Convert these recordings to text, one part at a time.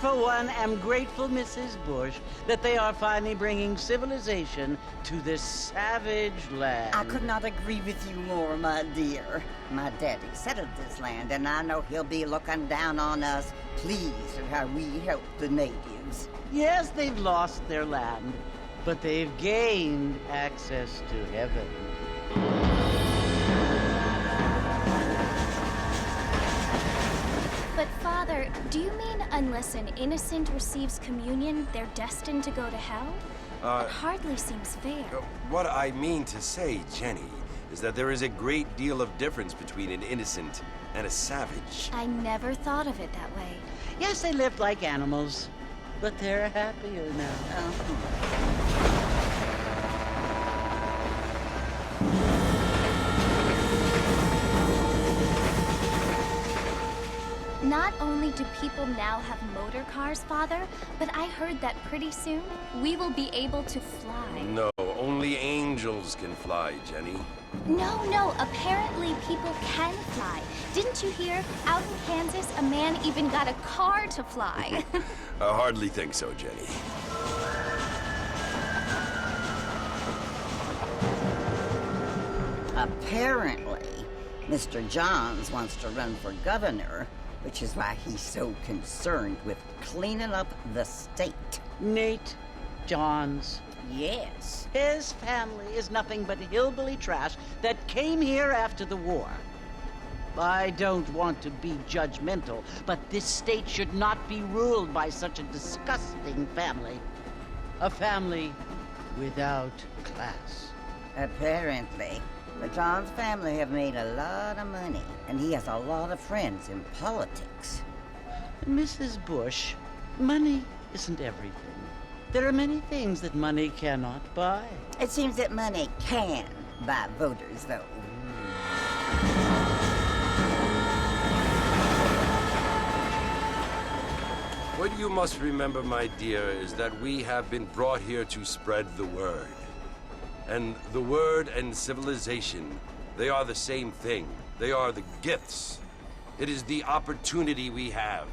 for one, am grateful, Mrs. Bush, that they are finally bringing civilization to this savage land. I could not agree with you more, my dear. My daddy settled this land, and I know he'll be looking down on us, pleased at how we help the natives. Yes, they've lost their land, but they've gained access to heaven. But Father, do you mean unless an innocent receives communion, they're destined to go to hell? That hardly seems fair. What I mean to say, Jenny, is that there is a great deal of difference between an innocent and a savage. I never thought of it that way. Yes, they lived like animals, but they're happier now. Not only do people now have motor cars, Father, but I heard that pretty soon we will be able to fly. No, only angels can fly, Jenny. No, apparently people can fly. Didn't you hear? Out in Kansas, a man even got a car to fly. I hardly think so, Jenny. Apparently, Mr. Johns wants to run for governor, which is why he's so concerned with cleaning up the state. Nate Johns. Yes. His family is nothing but hillbilly trash that came here after the war. I don't want to be judgmental, but this state should not be ruled by such a disgusting family. A family without class. Apparently, the Johns family have made a lot of money, and he has a lot of friends in politics. Mrs. Bush, money isn't everything. There are many things that money cannot buy. It seems that money can buy voters, though. What you must remember, my dear, is that we have been brought here to spread the word. And the word and civilization, they are the same thing. They are the gifts. It is the opportunity we have,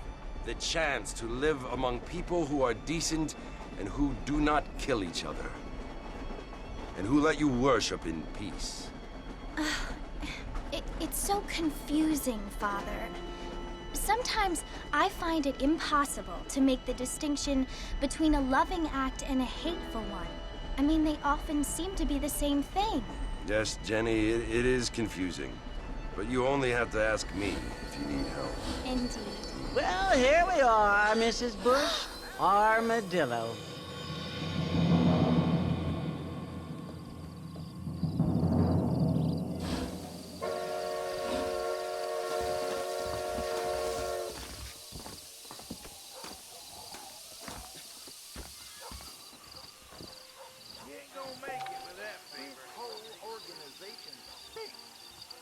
the chance to live among people who are decent and who do not kill each other, and who let you worship in peace. It's so confusing, Father. Sometimes I find it impossible to make the distinction between a loving act and a hateful one. I mean, they often seem to be the same thing. Yes, Jenny, it is confusing. But you only have to ask me if you need help. Indeed. Well, here we are, Mrs. Bush. Armadillo.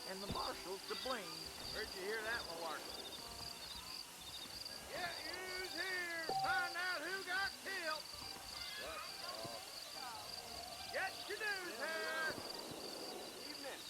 And the marshal's to blame. Where'd you hear that, Malarkey? Yeah, who's here? Find out who got killed. What, boss? Get your news here. Evening.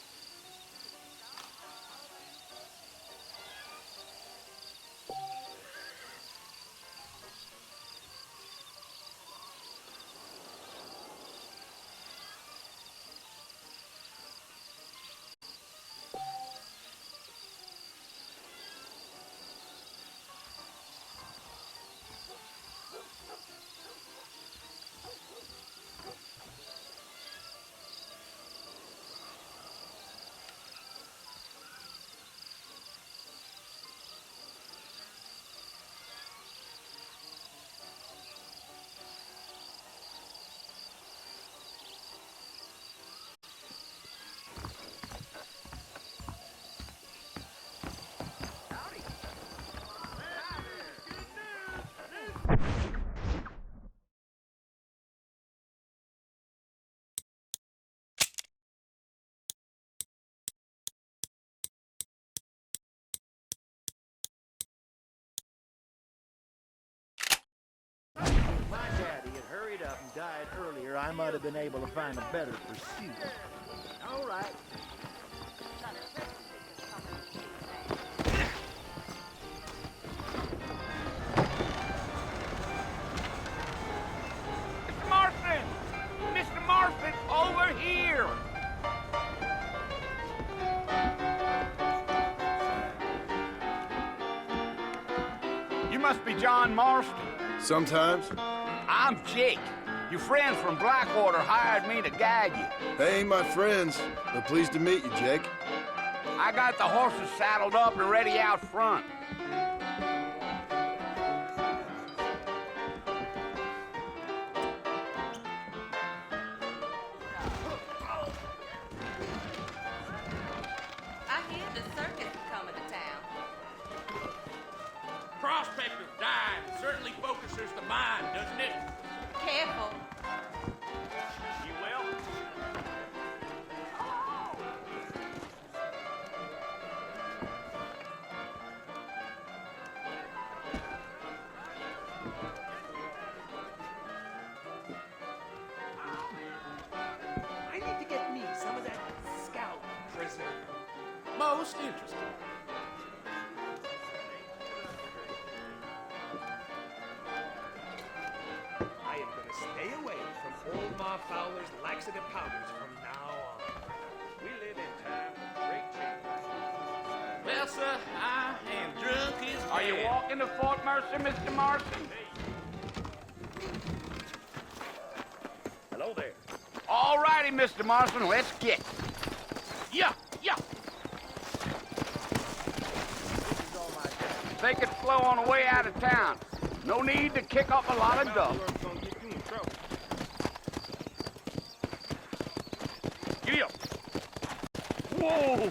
If my daddy had hurried up and died earlier, I might have been able to find a better pursuit. All right. must be John Marston. Sometimes. I'm Jake. Your friends from Blackwater hired me to guide you. They ain't my friends, but pleased to meet you, Jake. I got the horses saddled up and ready out front. I hear the circus is coming to town. Prospector dive certainly focuses the mind, doesn't it? Careful. You will? I need to get me some of that scout prisoner. Most interesting. I am going to stay away from old Ma Fowler's laxative powders from now on. We live in times of great change. Well, sir, I am drunk as Are you walking to Fort Mercer, Mr. Marston? Hello there. All righty, Mr. Marston, let's get. Yeah, yeah. Take it slow on the way out of town. No need to kick up a lot of dust. Yeah. Whoa!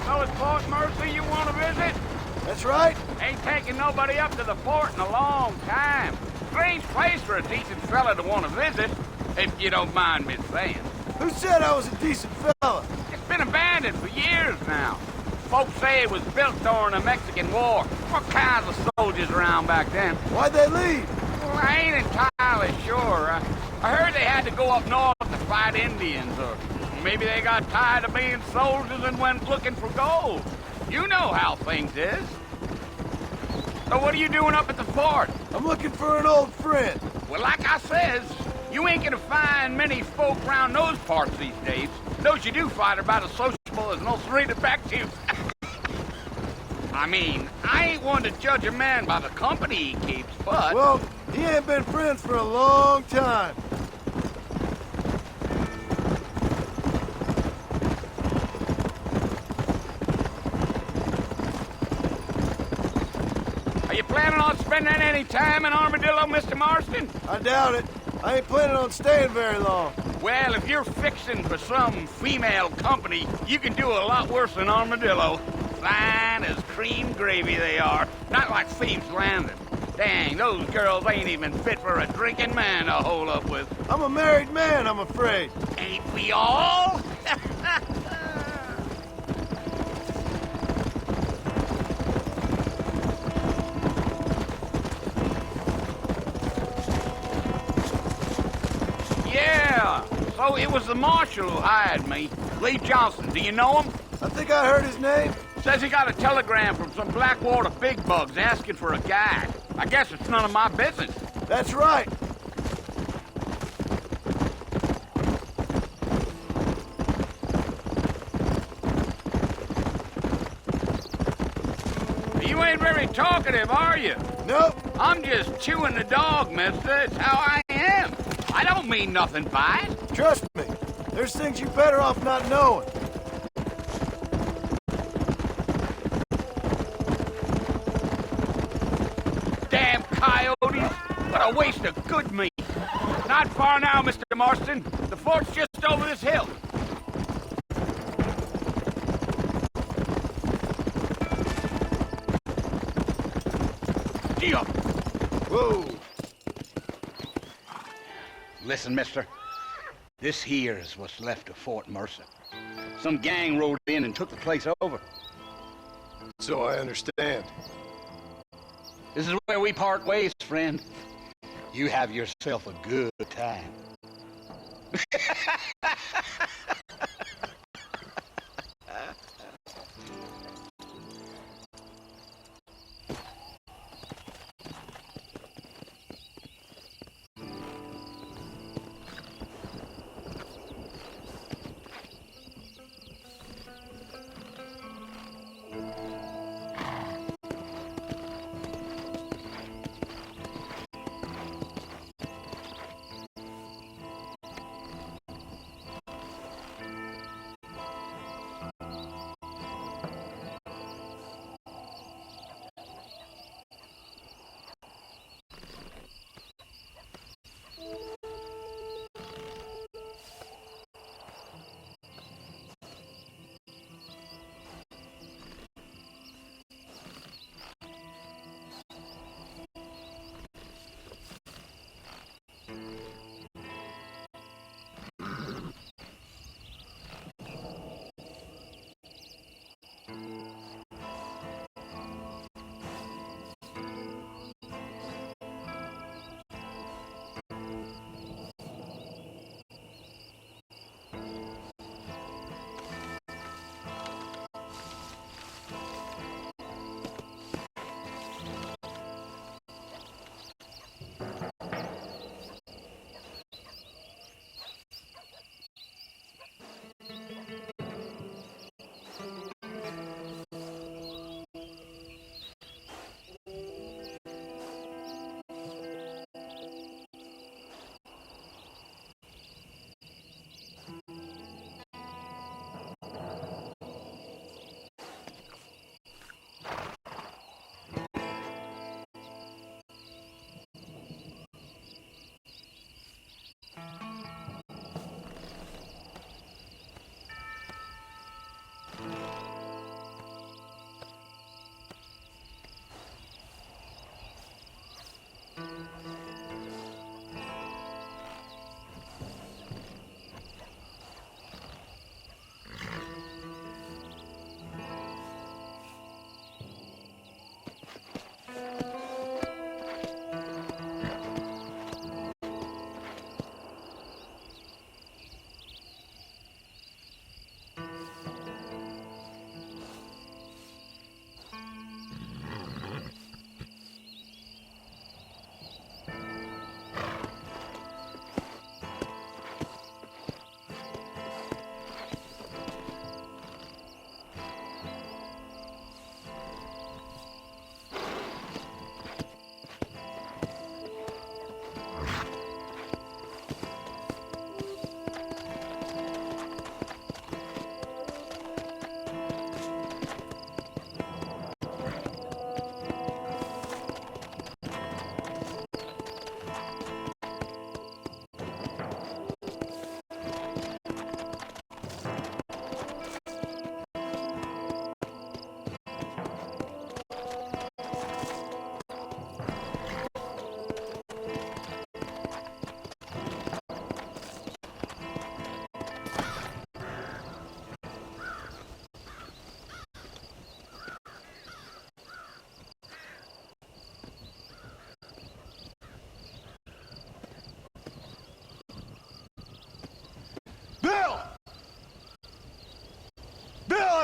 So it's Fort Mercer you want to visit? That's right. Ain't taking nobody up to the fort in a long time. Strange place for a decent fella to want to visit, if you don't mind me saying. Who said I was a decent fella? It's been abandoned for years now. Folks say it was built during the Mexican War. What kinds of soldiers around back then? Why'd they leave? Well, I ain't entirely sure. I heard they had to go up north to fight Indians, or maybe they got tired of being soldiers and went looking for gold. You know how things is. So what are you doing up at the fort? I'm looking for an old friend. Well, like I says, you ain't gonna find many folk round those parts these days. Those you do find are about as sociable as most read it back to you. I mean, I ain't one to judge a man by the company he keeps, but... Well, he ain't been friends for a long time. Are you planning on spending any time in Armadillo, Mr. Marston? I doubt it. I ain't planning on staying very long. Well, if you're fixing for some female company, you can do a lot worse than Armadillo. Fine as cream gravy they are. Not like Thieves' Landing. Dang, those girls ain't even fit for a drinking man to hole up with. I'm a married man, I'm afraid. Ain't we all? Yeah, so it was the marshal who hired me. Lee Johnson, do you know him? I think I heard his name. Says he got a telegram from some Blackwater big bugs asking for a guide. I guess it's none of my business. That's right. You ain't very talkative, are you? Nope. I'm just chewing the dog, mister. It's how I am. I don't mean nothing by it. Trust me. There's things you're better off not knowing. Damn coyotes. What a waste of good meat. Not far now, Mr. Marston. The fort's just over this hill. Gee up. Whoa. Listen, mister. This here is what's left of Fort Mercer. Some gang rode in and took the place over. So I understand. This is where we part ways, friend. You have yourself a good time.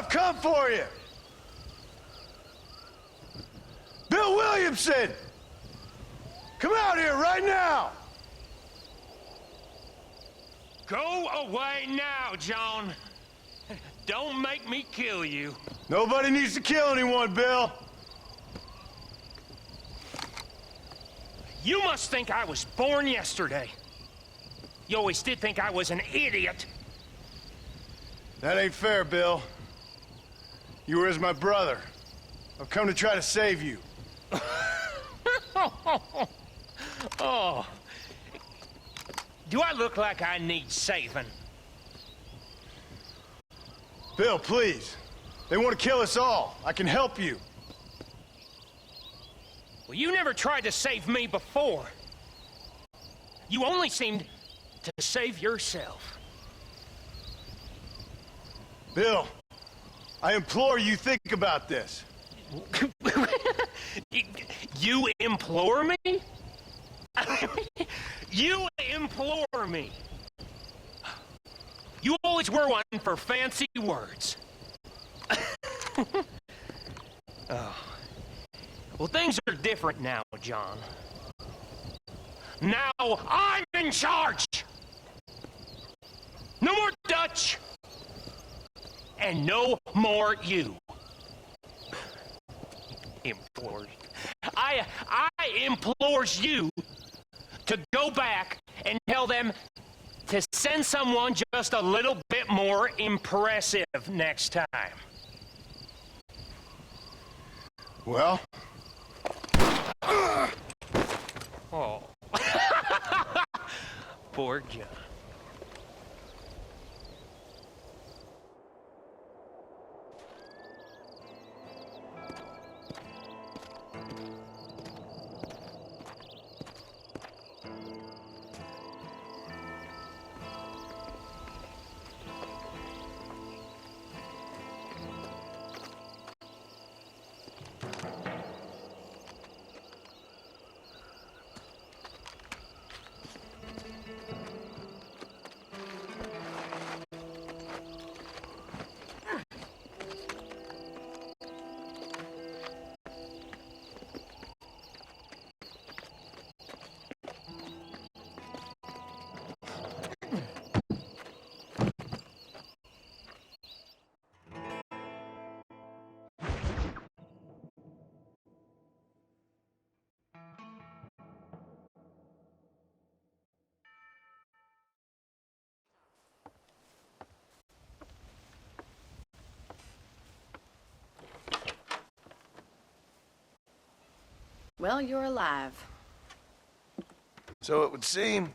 I've come for you! Bill Williamson! Come out here right now! Go away now, John. Don't make me kill you. Nobody needs to kill anyone, Bill. You must think I was born yesterday. You always did think I was an idiot. That ain't fair, Bill. You were as my brother. I've come to try to save you. Oh. Do I look like I need saving? Bill, please. They want to kill us all. I can help you. Well, you never tried to save me before. You only seemed to save yourself. Bill, I implore you think about this. You implore me? You implore me. You always were one for fancy words. Oh. Well, things are different now, John. Now I'm in charge! No more Dutch! And no more you. Implores. I implores you to go back and tell them to send someone just a little bit more impressive next time. Well? Oh. Poor John. Well, you're alive. So it would seem.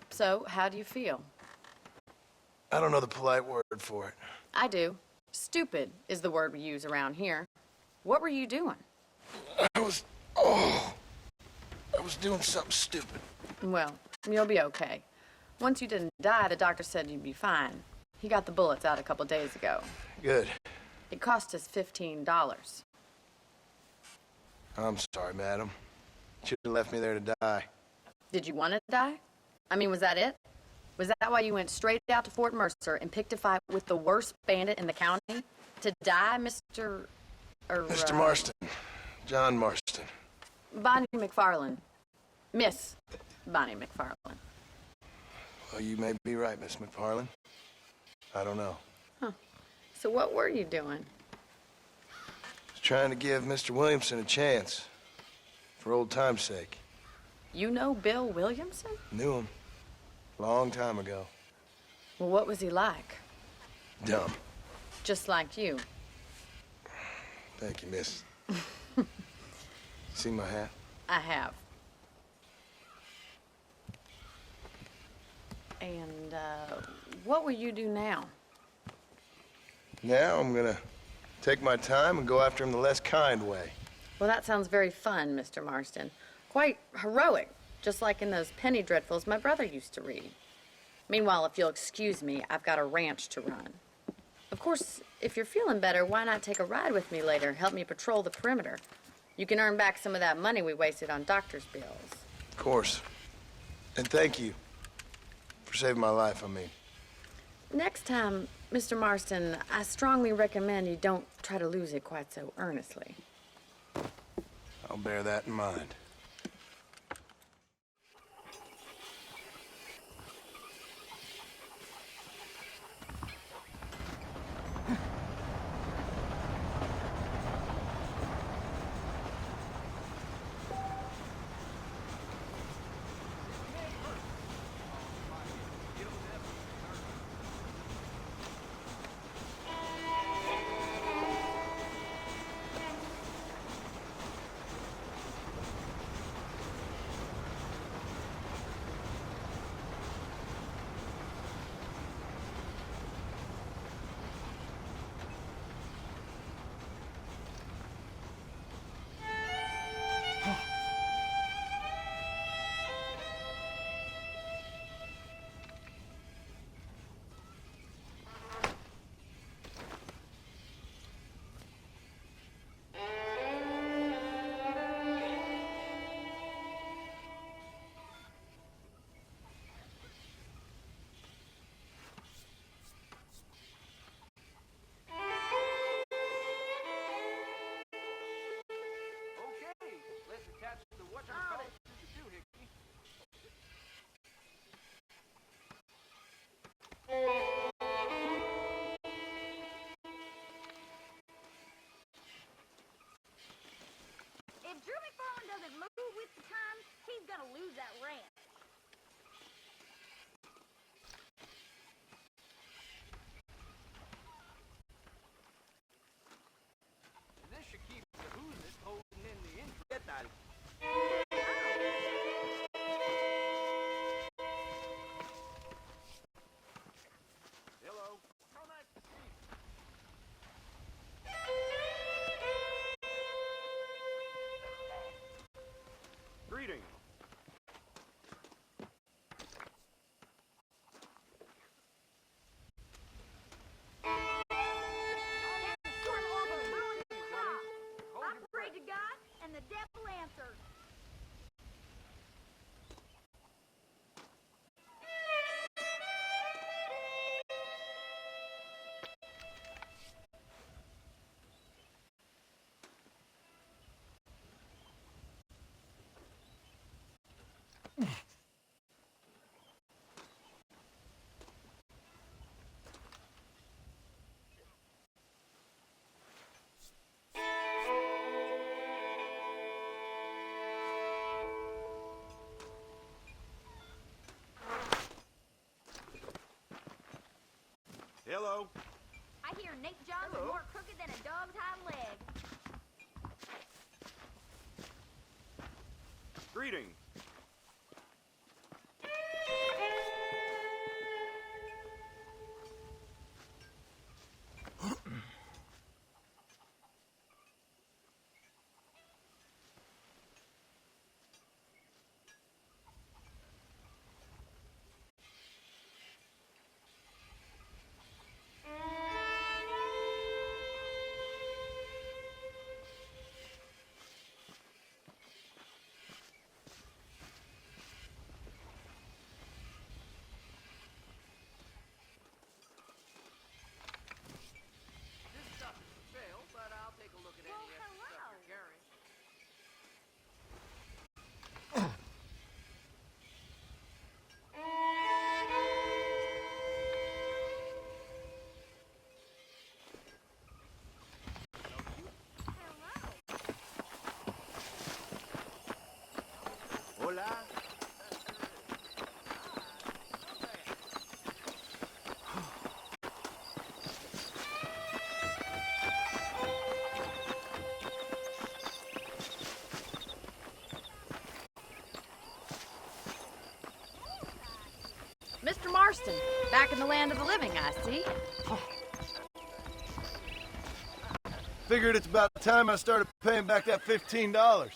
So, how do you feel? I don't know the polite word for it. I do. Stupid is the word we use around here. What were you doing? I was doing something stupid. Well, you'll be okay. Once you didn't die, the doctor said you'd be fine. He got the bullets out a couple days ago. Good. It cost us $15. I'm sorry, madam. Should have left me there to die. Did you want to die? I mean, was that it? Was that why you went straight out to Fort Mercer and picked a fight with the worst bandit in the county? To die, Mr. Mr. Marston. John Marston. Bonnie McFarland. Miss Bonnie McFarland. Well, you may be right, Miss McFarland. I don't know. Huh. So what were you doing? I was trying to give Mr. Williamson a chance. For old time's sake. You know Bill Williamson? Knew him. Long time ago. Well, what was he like? Dumb. Just like you. Thank you, miss. See my hat? I have. And, what will you do now? Now I'm gonna take my time and go after him the less kind way. Well, that sounds very fun, Mr. Marston. Quite heroic, just like in those penny dreadfuls my brother used to read. Meanwhile, if you'll excuse me, I've got a ranch to run. Of course, if you're feeling better, why not take a ride with me later? Help me patrol the perimeter. You can earn back some of that money we wasted on doctor's bills. Of course. And thank you. For saving my life, I mean. Next time, Mr. Marston, I strongly recommend you don't try to lose it quite so earnestly. I'll bear that in mind. If Drew McFarland doesn't move with the times, he's gonna lose that ranch. This should keep the Who's holding in the interest. Get that. Hello. Greeting. I prayed to God, and the devil answered. Hello. I hear Nate Johns is more crooked than a dog's hind leg. Greeting. Hola. Mr. Marston, back in the land of the living, I see. Figured it's about time I started paying back that $15.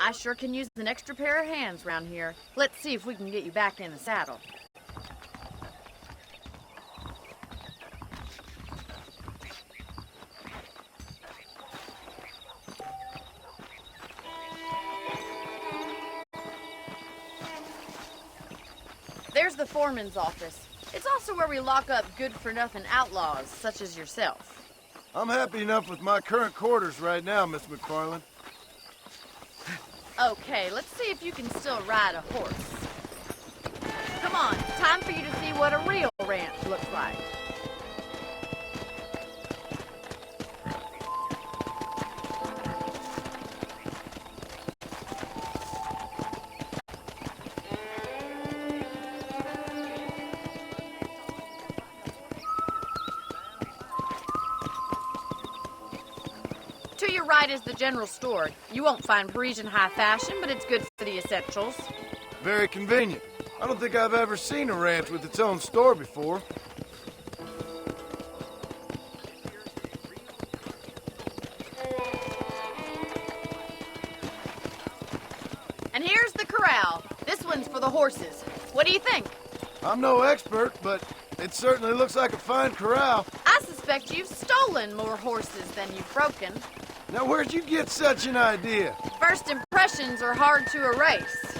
I sure can use an extra pair of hands round here. Let's see if we can get you back in the saddle. There's the foreman's office. It's also where we lock up good-for-nothing outlaws, such as yourself. I'm happy enough with my current quarters right now, Miss McFarland. Okay, let's see if you can still ride a horse. Come on, time for you to see what a real ranch looks like. To your right is the general store. You won't find Parisian high fashion, but it's good for the essentials. Very convenient. I don't think I've ever seen a ranch with its own store before. And here's the corral. This one's for the horses. What do you think? I'm no expert, but it certainly looks like a fine corral. I suspect you've stolen more horses than you've broken. Now, where'd you get such an idea? First impressions are hard to erase.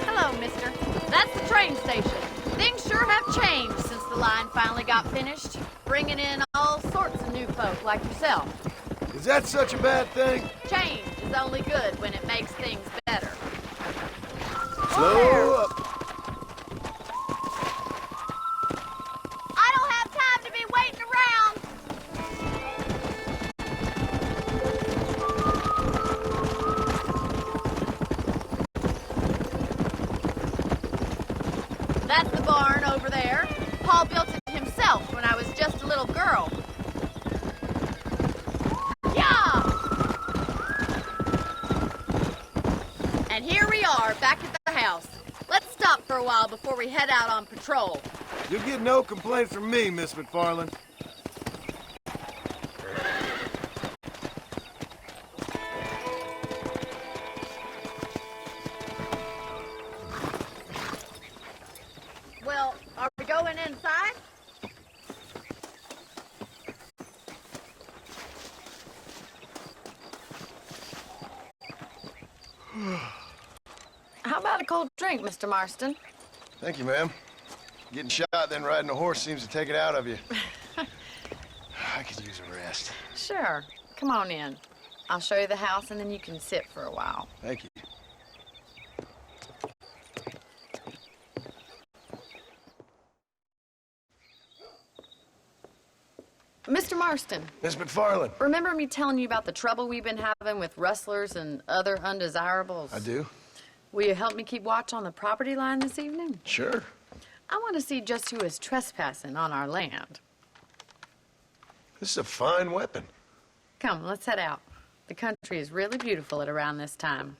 Hello, mister. That's the train station. Things sure have changed since the line finally got finished, bringing in all sorts of new folk like yourself. Is that such a bad thing? Change is only good when it makes things better. Slow up. I don't have time to be waiting around. That's the barn over there. Paul built it himself when I was just a little girl. Yeah! And here we are, back at the house. Let's stop for a while before we head out on patrol. You'll get no complaints from me, Miss McFarland. Well, are we going inside? How about a cold drink, Mr. Marston? Thank you, ma'am. Getting shot, then riding a horse seems to take it out of you. I could use a rest. Sure. Come on in. I'll show you the house, and then you can sit for a while. Thank you. Mr. Marston, Miss McFarland. remember me telling you about the trouble we've been having with rustlers and other undesirables? I do? Will you help me keep watch on the property line this evening? Sure. I want to see just who is trespassing on our land. This is a fine weapon. Come, let's head out. The country is really beautiful at around this time.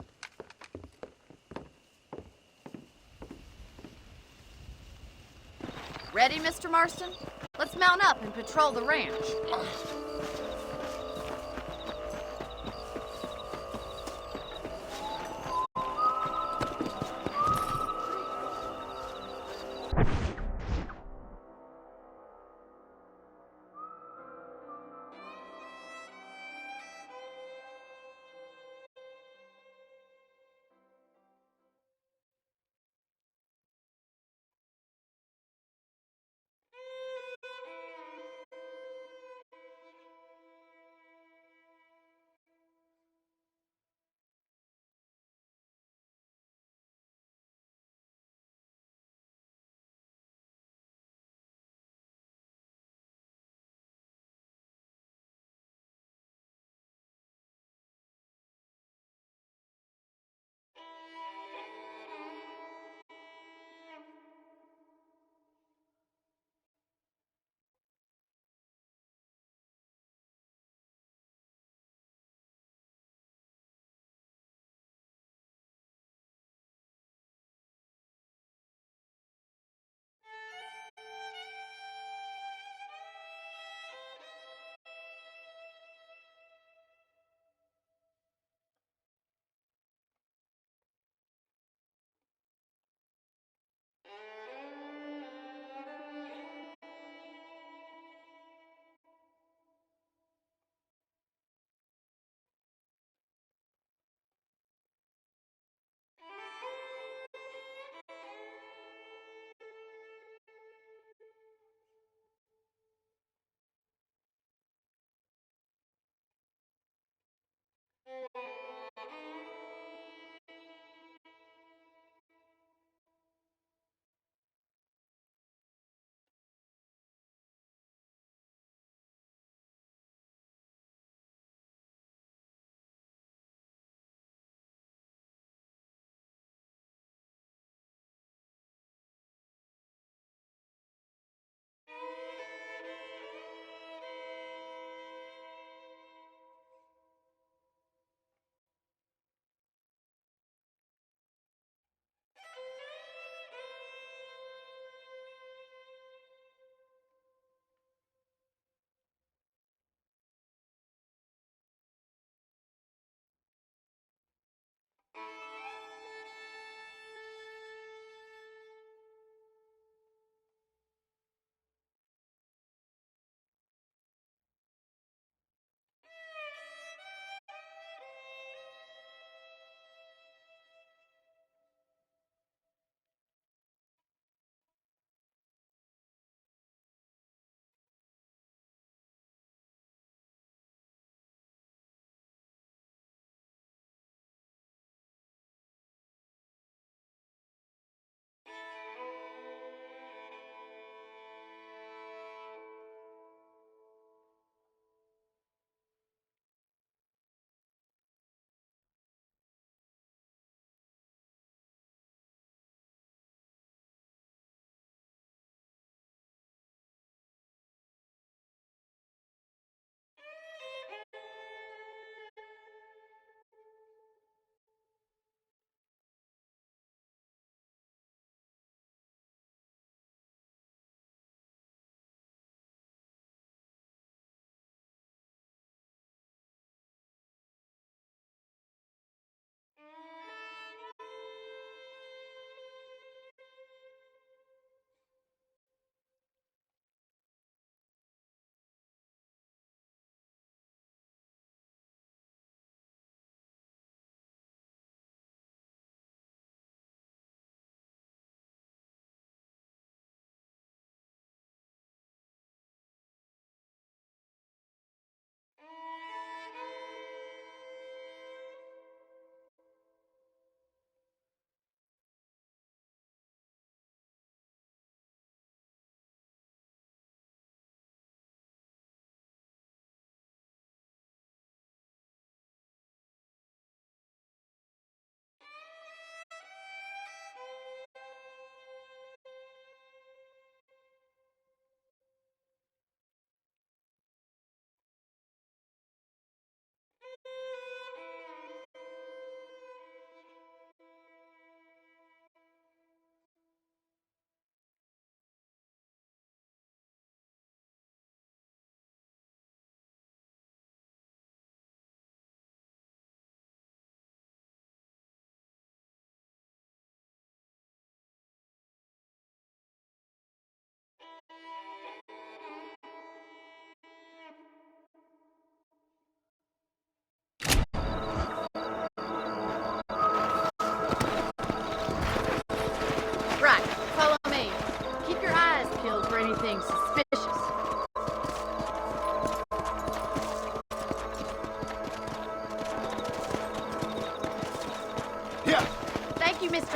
Ready, Mr. Marston? Let's mount up and patrol the ranch.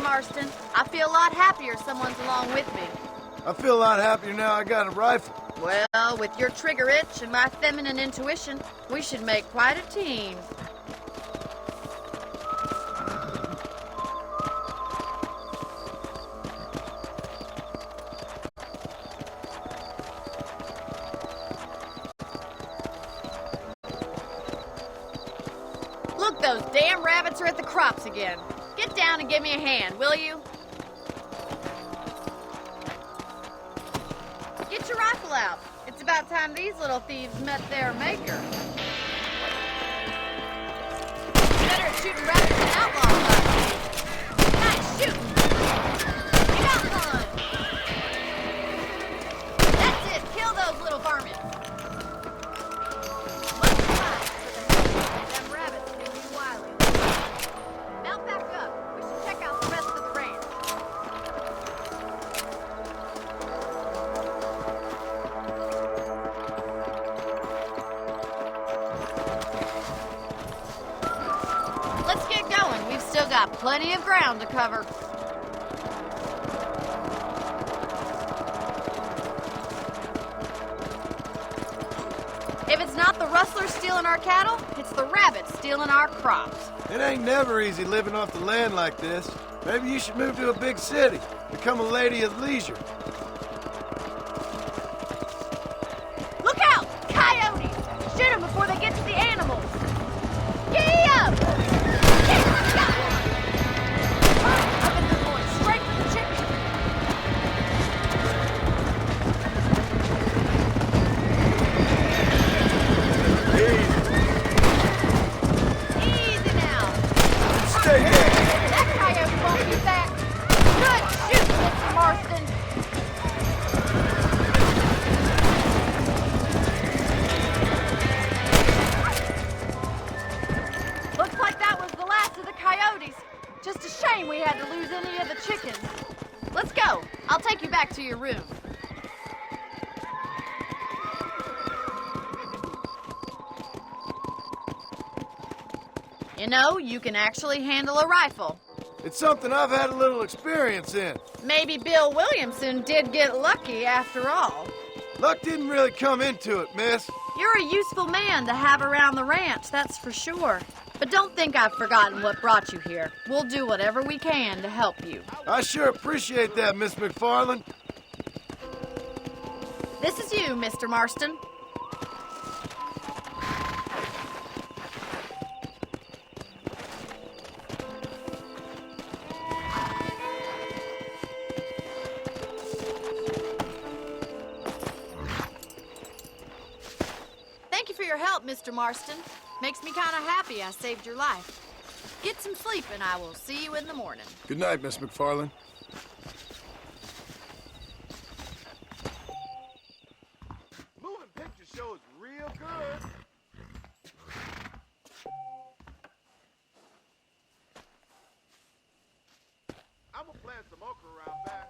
Marston. I feel a lot happier someone's along with me. I feel a lot happier now I got a rifle. Well, with your trigger itch and my feminine intuition, we should make quite a team. Look, those damn rabbits are at the crops again. Get down and give me a hand, will you? Get your rifle out. It's about time these little thieves met their maker. Better at shooting rabbits than outlaws. Nice shooting. You got one. That's it. Kill those little varmints. Look alive for the hell. Them rabbits can be wily. Mount back up. We should check out the rest of the ranch. Let's get going. We've still got plenty of ground to cover. If it's not the rustlers stealing our cattle, it's the rabbits stealing our crops. It ain't never easy living off the land like this. Maybe you should move to a big city. Become a lady of leisure. Look out! Coyotes! Shoot them before they get to the animals! Giddy up! Yes, got one! I bet they're going straight for the chicken. Easy now! Stay there. That coyote won't be back! Good shoot, Mr. Marston! Looks like that was the last of the coyotes. Just a shame we had to lose any of the chickens. Let's go. I'll take you back to your room. You know, you can actually handle a rifle. It's something I've had a little experience in. Maybe Bill Williamson did get lucky after all. Luck didn't really come into it, miss. You're a useful man to have around the ranch, that's for sure. But don't think I've forgotten what brought you here. We'll do whatever we can to help you. I sure appreciate that, Miss McFarland. This is you, Mr. Marston. Thank you for your help, Mr. Marston. Makes me kind of happy I saved your life. Get some sleep and I will see you in the morning. Good night, Miss McFarland. Moving picture shows real good. I'm gonna plant some okra around back.